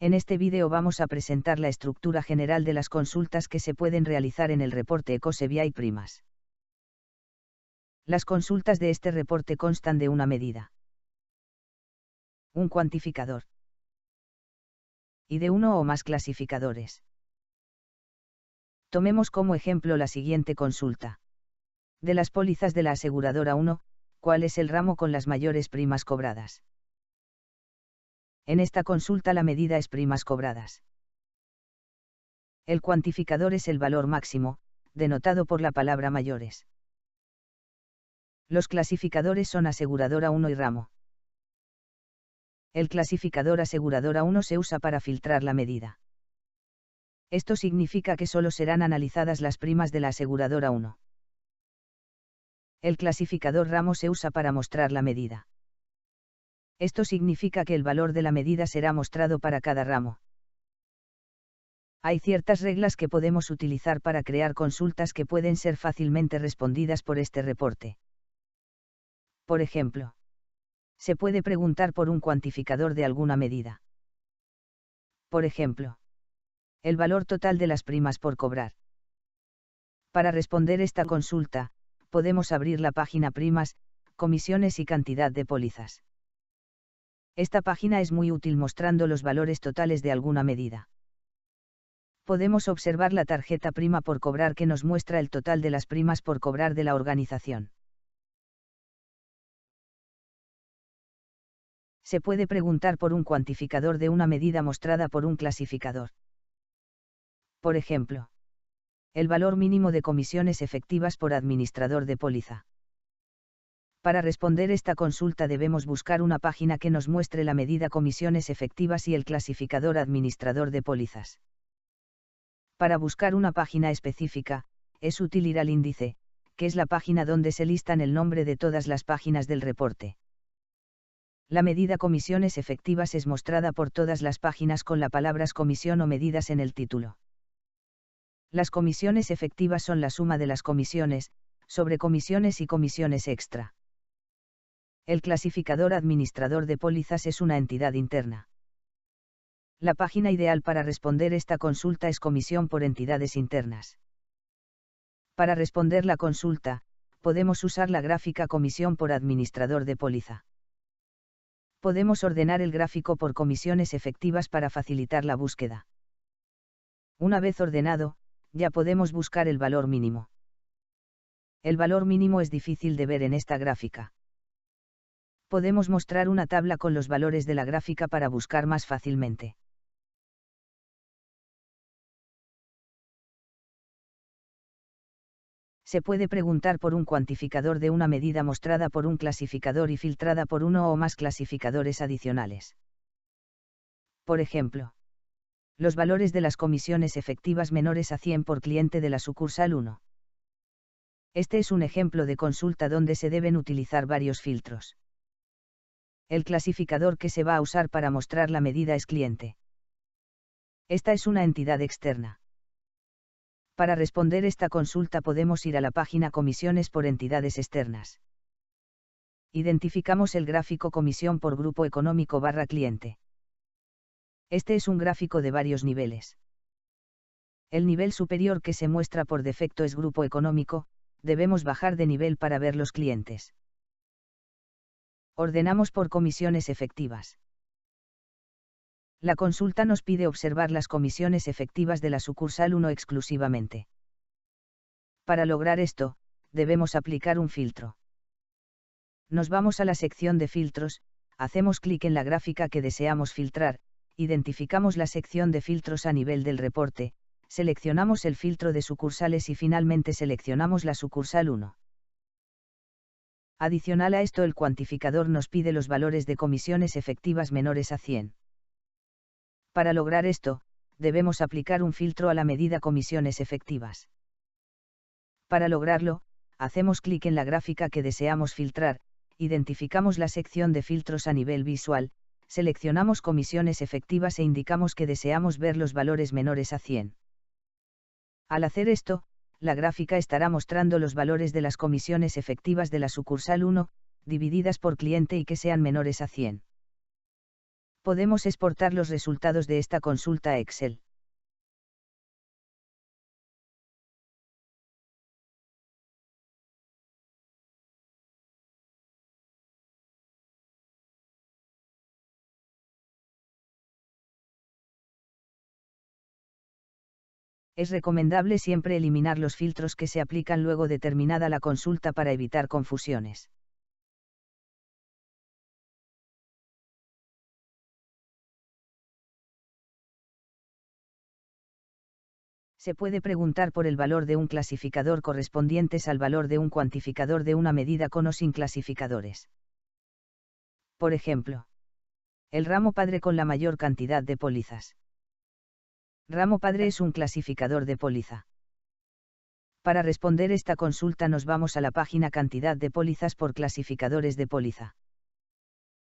En este vídeo vamos a presentar la estructura general de las consultas que se pueden realizar en el reporte Ecose BI Primas. Las consultas de este reporte constan de una medida, un cuantificador y de uno o más clasificadores. Tomemos como ejemplo la siguiente consulta. De las pólizas de la aseguradora 1, ¿cuál es el ramo con las mayores primas cobradas? En esta consulta la medida es primas cobradas. El cuantificador es el valor máximo, denotado por la palabra mayores. Los clasificadores son aseguradora 1 y ramo. El clasificador aseguradora 1 se usa para filtrar la medida. Esto significa que solo serán analizadas las primas de la aseguradora 1. El clasificador ramo se usa para mostrar la medida. Esto significa que el valor de la medida será mostrado para cada ramo. Hay ciertas reglas que podemos utilizar para crear consultas que pueden ser fácilmente respondidas por este reporte. Por ejemplo, se puede preguntar por un cuantificador de alguna medida. Por ejemplo, el valor total de las primas por cobrar. Para responder esta consulta, podemos abrir la página Primas, Comisiones y Cantidad de pólizas. Esta página es muy útil mostrando los valores totales de alguna medida. Podemos observar la tarjeta prima por cobrar que nos muestra el total de las primas por cobrar de la organización. Se puede preguntar por un cuantificador de una medida mostrada por un clasificador. Por ejemplo, el valor mínimo de comisiones efectivas por administrador de póliza. Para responder esta consulta debemos buscar una página que nos muestre la medida comisiones efectivas y el clasificador administrador de pólizas. Para buscar una página específica, es útil ir al índice, que es la página donde se listan el nombre de todas las páginas del reporte. La medida comisiones efectivas es mostrada por todas las páginas con las palabras comisión o medidas en el título. Las comisiones efectivas son la suma de las comisiones, sobre comisiones y comisiones extra. El clasificador administrador de pólizas es una entidad interna. La página ideal para responder esta consulta es comisión por entidades internas. Para responder la consulta, podemos usar la gráfica comisión por administrador de póliza. Podemos ordenar el gráfico por comisiones efectivas para facilitar la búsqueda. Una vez ordenado, ya podemos buscar el valor mínimo. El valor mínimo es difícil de ver en esta gráfica. Podemos mostrar una tabla con los valores de la gráfica para buscar más fácilmente. Se puede preguntar por un cuantificador de una medida mostrada por un clasificador y filtrada por uno o más clasificadores adicionales. Por ejemplo, los valores de las comisiones efectivas menores a 100 por cliente de la sucursal 1. Este es un ejemplo de consulta donde se deben utilizar varios filtros. El clasificador que se va a usar para mostrar la medida es cliente. Esta es una entidad externa. Para responder esta consulta podemos ir a la página Comisiones por entidades externas. Identificamos el gráfico Comisión por grupo económico / cliente. Este es un gráfico de varios niveles. El nivel superior que se muestra por defecto es grupo económico, debemos bajar de nivel para ver los clientes. Ordenamos por comisiones efectivas. La consulta nos pide observar las comisiones efectivas de la sucursal 1 exclusivamente. Para lograr esto, debemos aplicar un filtro. Nos vamos a la sección de filtros, hacemos clic en la gráfica que deseamos filtrar, identificamos la sección de filtros a nivel del reporte, seleccionamos el filtro de sucursales y finalmente seleccionamos la sucursal 1. Adicional a esto el cuantificador nos pide los valores de comisiones efectivas menores a 100. Para lograr esto, debemos aplicar un filtro a la medida comisiones efectivas. Para lograrlo, hacemos clic en la gráfica que deseamos filtrar, identificamos la sección de filtros a nivel visual, seleccionamos comisiones efectivas e indicamos que deseamos ver los valores menores a 100. Al hacer esto, la gráfica estará mostrando los valores de las comisiones efectivas de la sucursal 1, divididas por cliente y que sean menores a 100. Podemos exportar los resultados de esta consulta a Excel. Es recomendable siempre eliminar los filtros que se aplican luego de terminada la consulta para evitar confusiones. Se puede preguntar por el valor de un clasificador correspondientes al valor de un cuantificador de una medida con o sin clasificadores. Por ejemplo, el ramo padre con la mayor cantidad de pólizas. Ramo padre es un clasificador de póliza. Para responder esta consulta nos vamos a la página Cantidad de pólizas por clasificadores de póliza.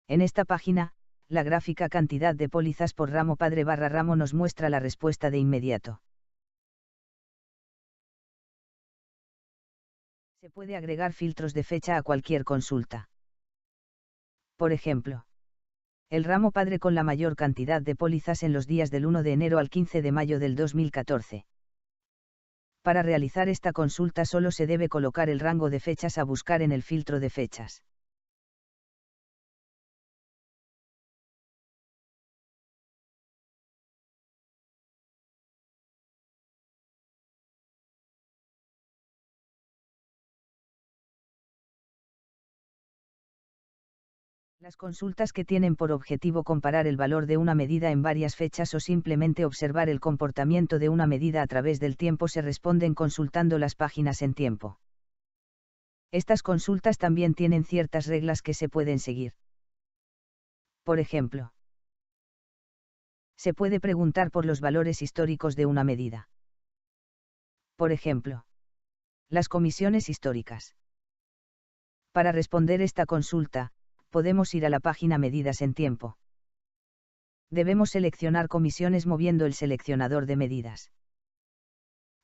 En esta página, la gráfica Cantidad de pólizas por ramo padre barra ramo nos muestra la respuesta de inmediato. Se puede agregar filtros de fecha a cualquier consulta. Por ejemplo, el ramo padre con la mayor cantidad de pólizas en los días del 1 de enero al 15 de mayo del 2014. Para realizar esta consulta solo se debe colocar el rango de fechas a buscar en el filtro de fechas. Las consultas que tienen por objetivo comparar el valor de una medida en varias fechas o simplemente observar el comportamiento de una medida a través del tiempo se responden consultando las páginas en tiempo. Estas consultas también tienen ciertas reglas que se pueden seguir. Por ejemplo, se puede preguntar por los valores históricos de una medida. Por ejemplo, las comisiones históricas. Para responder esta consulta, podemos ir a la página Medidas en tiempo. Debemos seleccionar comisiones moviendo el seleccionador de medidas.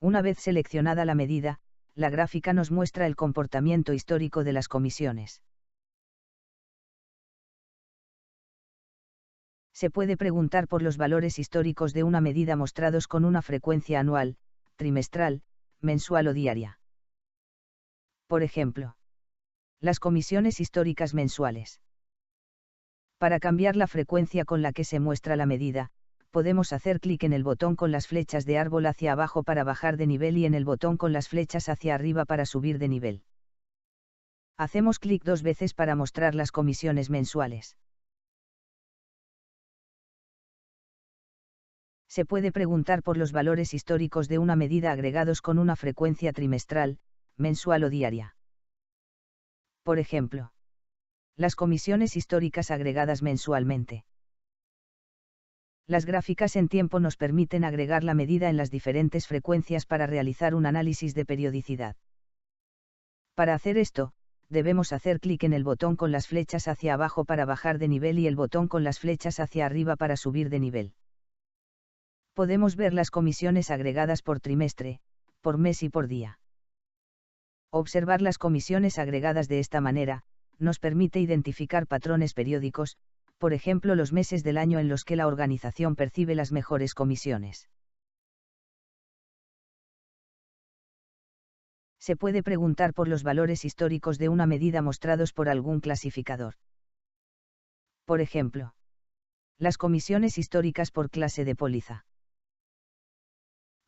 Una vez seleccionada la medida, la gráfica nos muestra el comportamiento histórico de las comisiones. Se puede preguntar por los valores históricos de una medida mostrados con una frecuencia anual, trimestral, mensual o diaria. Por ejemplo, las comisiones históricas mensuales. Para cambiar la frecuencia con la que se muestra la medida, podemos hacer clic en el botón con las flechas de árbol hacia abajo para bajar de nivel y en el botón con las flechas hacia arriba para subir de nivel. Hacemos clic 2 veces para mostrar las comisiones mensuales. Se puede preguntar por los valores históricos de una medida agregados con una frecuencia trimestral, mensual o diaria. Por ejemplo, las comisiones históricas agregadas mensualmente. Las gráficas en tiempo nos permiten agregar la medida en las diferentes frecuencias para realizar un análisis de periodicidad. Para hacer esto, debemos hacer clic en el botón con las flechas hacia abajo para bajar de nivel y el botón con las flechas hacia arriba para subir de nivel. Podemos ver las comisiones agregadas por trimestre, por mes y por día. Observar las comisiones agregadas de esta manera, nos permite identificar patrones periódicos, por ejemplo los meses del año en los que la organización percibe las mejores comisiones. Se puede preguntar por los valores históricos de una medida mostrados por algún clasificador. Por ejemplo, las comisiones históricas por clase de póliza.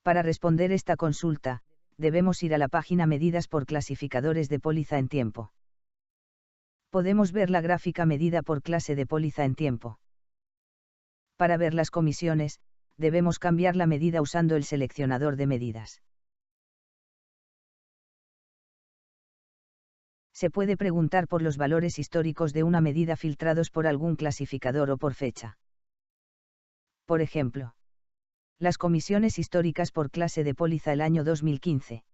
Para responder esta consulta, debemos ir a la página Medidas por clasificadores de póliza en tiempo. Podemos ver la gráfica medida por clase de póliza en tiempo. Para ver las comisiones, debemos cambiar la medida usando el seleccionador de medidas. Se puede preguntar por los valores históricos de una medida filtrados por algún clasificador o por fecha. Por ejemplo, las comisiones históricas por clase de póliza el año 2015.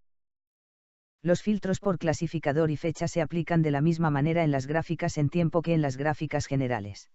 Los filtros por clasificador y fecha se aplican de la misma manera en las gráficas en tiempo que en las gráficas generales.